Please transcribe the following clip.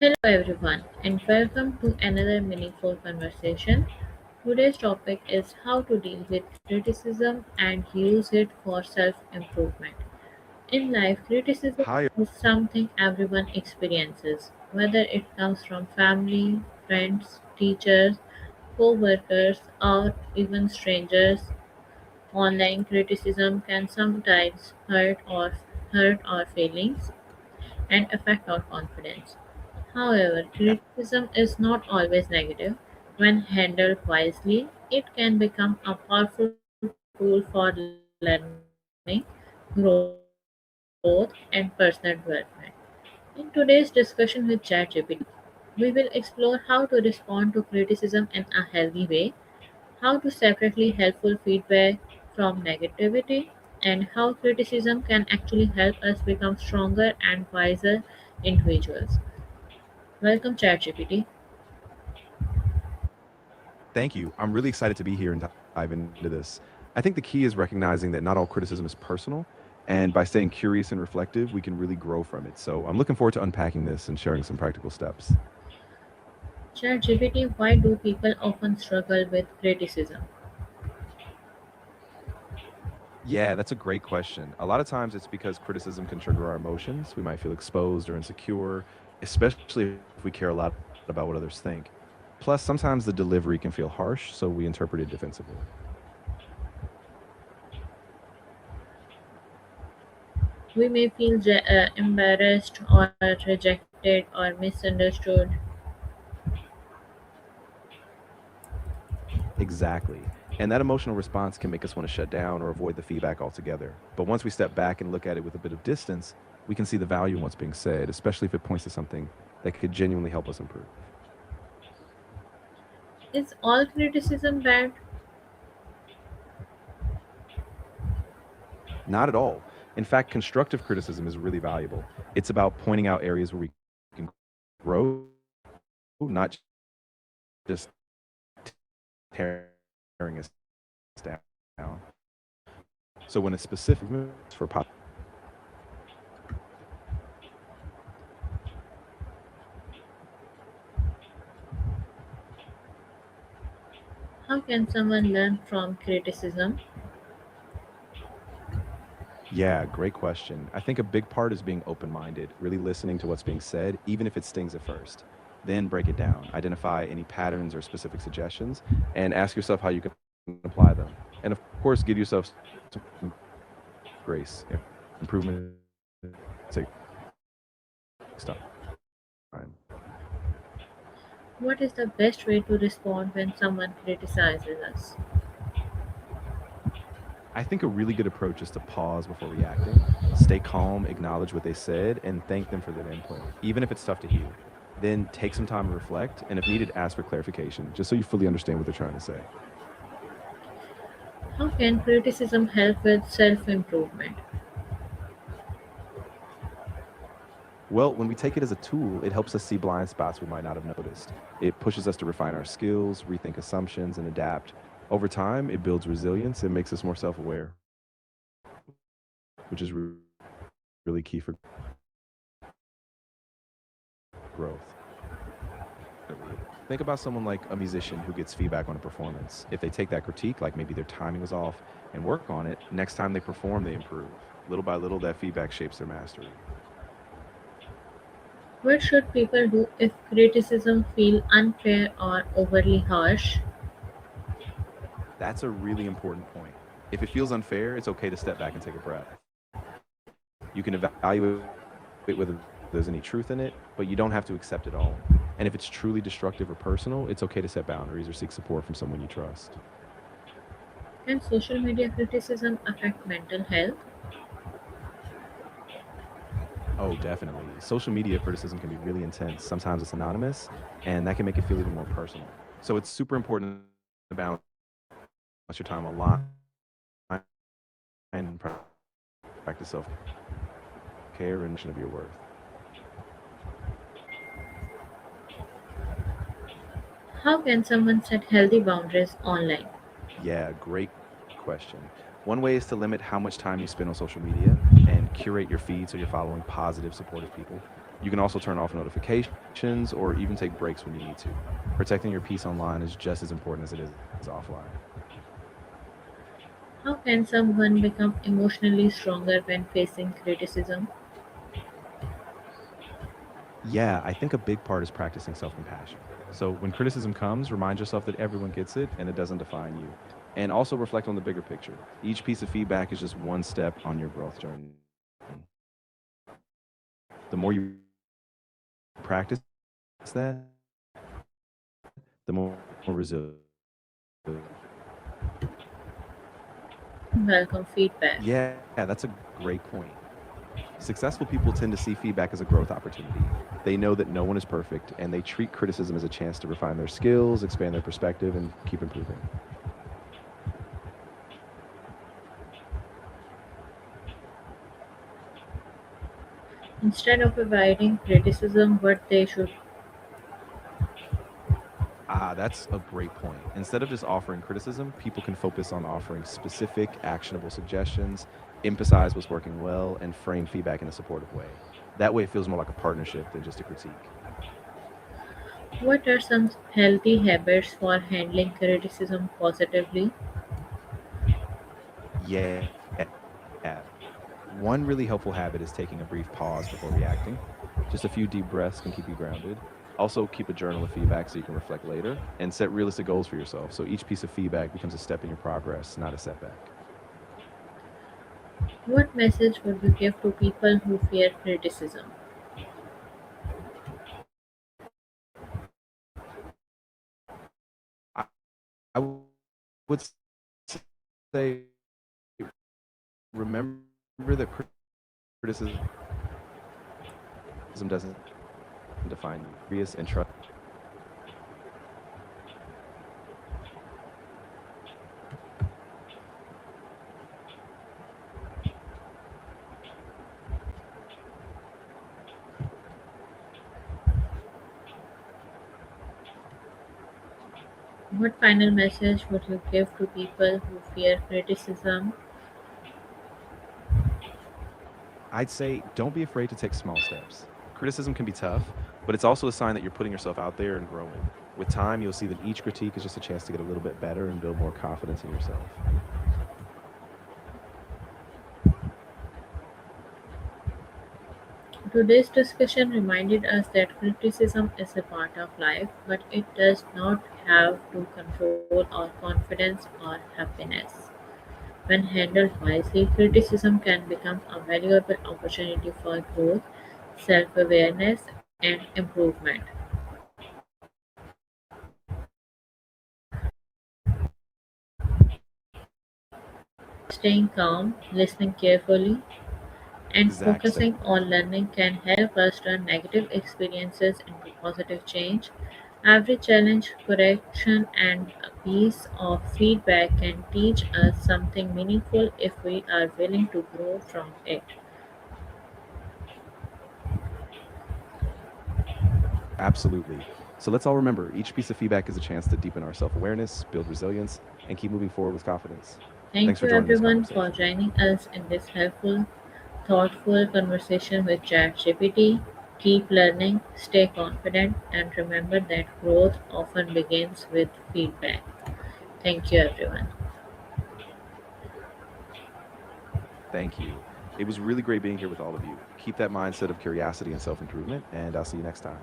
Hello, everyone, and welcome to another meaningful conversation. Today's topic is how to deal with criticism and use it for self improvement. In life, criticism Hi. is something everyone experiences, whether it comes from family, friends, teachers, co workers, or even strangers. Online criticism can sometimes hurt our feelings and affect our confidence. However, Yeah, criticism is not always negative. When handled wisely, it can become a powerful tool for learning, growth, and personal development. In today's discussion with ChatGPT, we will explore how to respond to criticism in a healthy way, how to separately helpful feedback from negativity, and how criticism can actually help us become stronger and wiser individuals. Welcome, ChatGPT. thank you. I'm really excited to be here and dive into this. I think the key is recognizing that not all criticism is personal. And by staying curious and reflective, we can really grow from it. So I'm looking forward to unpacking this and sharing some practical steps. ChatGPT, why do people often struggle with criticism? Yeah, that's a great question. A lot of times it's because criticism can trigger our emotions. We might feel exposed or insecure, especially if we care a lot about what others think. Plus, sometimes the delivery can feel harsh, so we interpret it defensively. We may feel embarrassed or rejected or misunderstood. Exactly. And that emotional response can make us want to shut down or avoid the feedback altogether. But once we step back and look at it with a bit of distance, we can see the value in what's being said, especially if it points to something that could genuinely help us improve. Is all criticism bad? Not at all. In fact, constructive criticism is really valuable. It's about pointing out areas where we can grow, not just tearing us down. So when a specific for How can someone learn from criticism? Yeah, great question. I think a big part is being open minded, really listening to what's being said, even if it stings at first. Then break it down, identify any patterns or specific suggestions, and ask yourself how you can apply them. And of course, give yourself some grace. Improvement takes time. What is the best way to respond when someone criticizes us? I think a really good approach is to pause before reacting, stay calm, acknowledge what they said, and thank them for their input, even if it's tough to hear. Then take some time to reflect, and if needed, ask for clarification, just so you fully understand what they're trying to say. How can criticism help with self improvement? Well, when we take it as a tool, it helps us see blind spots we might not have noticed. It pushes us to refine our skills, rethink assumptions, and adapt. Over time, it builds resilience and makes us more self aware, which is really key for growth. Think about someone like a musician who gets feedback on a performance. If they take that critique, like maybe their timing was off, and work on it, next time they perform, they improve. Little by little, that feedback shapes their mastery. What should people do if criticism feel unfair or overly harsh? That's a really important point. If it feels unfair, it's okay to step back and take a breath. You can evaluate whether there's any truth in it, but you don't have to accept it all. And if it's truly destructive or personal, it's okay to set boundaries or seek support from someone you trust. Can social media criticism affect mental health? Oh, definitely. Social media criticism can be really intense. Sometimes it's anonymous, and that can make it feel even more personal. So it's super important to balance your time online and practice self care and recognition of your worth. How can someone set healthy boundaries online? Yeah, great question. One way is to limit how much time you spend on social media and curate your feed so you're following positive, supportive people. You can also turn off notifications or even take breaks when you need to. Protecting your peace online is just as important as it is offline. How can someone become emotionally stronger when facing criticism? Yeah, I think a big part is practicing self compassion. So when criticism comes, remind yourself that everyone gets it and it doesn't define you. And also reflect on the bigger picture. Each piece of feedback is just one step on your growth journey. The more you practice that, the more resilient. Welcome feedback. Yeah, that's a great point. Successful people tend to see feedback as a growth opportunity. They know that no one is perfect, and they treat criticism as a chance to refine their skills, expand their perspective, and keep improving. Instead of avoiding criticism, what they should. That's a great point. Instead of just offering criticism, people can focus on offering specific, actionable suggestions, emphasize what's working well, and frame feedback in a supportive way. That way, it feels more like a partnership than just a critique. What are some healthy habits for handling criticism positively? Yeah. One really helpful habit is taking a brief pause before reacting. Just a few deep breaths can keep you grounded. Also, keep a journal of feedback so you can reflect later and set realistic goals for yourself. So each piece of feedback becomes a step in your progress, not a setback. What message would you give to people who fear criticism? I, I would say remember that criticism doesn't define you. Curious and trust. What final message would you give to people who fear criticism? I'd say don't be afraid to take small steps. Criticism can be tough, but it's also a sign that you're putting yourself out there and growing. With time, you'll see that each critique is just a chance to get a little bit better and build more confidence in yourself. Today's discussion reminded us that criticism is a part of life, but it does not have to control our confidence or happiness. When handled wisely, criticism can become a valuable opportunity for growth, self awareness, and improvement. Staying calm, listening carefully, and Exact focusing same. on learning can help us turn negative experiences into positive change. Every challenge, correction, and a piece of feedback can teach us something meaningful if we are willing to grow from it. Absolutely. So let's all remember each piece of feedback is a chance to deepen our self awareness, build resilience, and keep moving forward with confidence. Thank Thanks for you joining this everyone for conversation. joining us in this helpful, thoughtful conversation with ChatGPT. Keep learning, stay confident, and remember that growth often begins with feedback. Thank you, everyone. Thank you. It was really great being here with all of you. Keep that mindset of curiosity and self improvement, and I'll see you next time.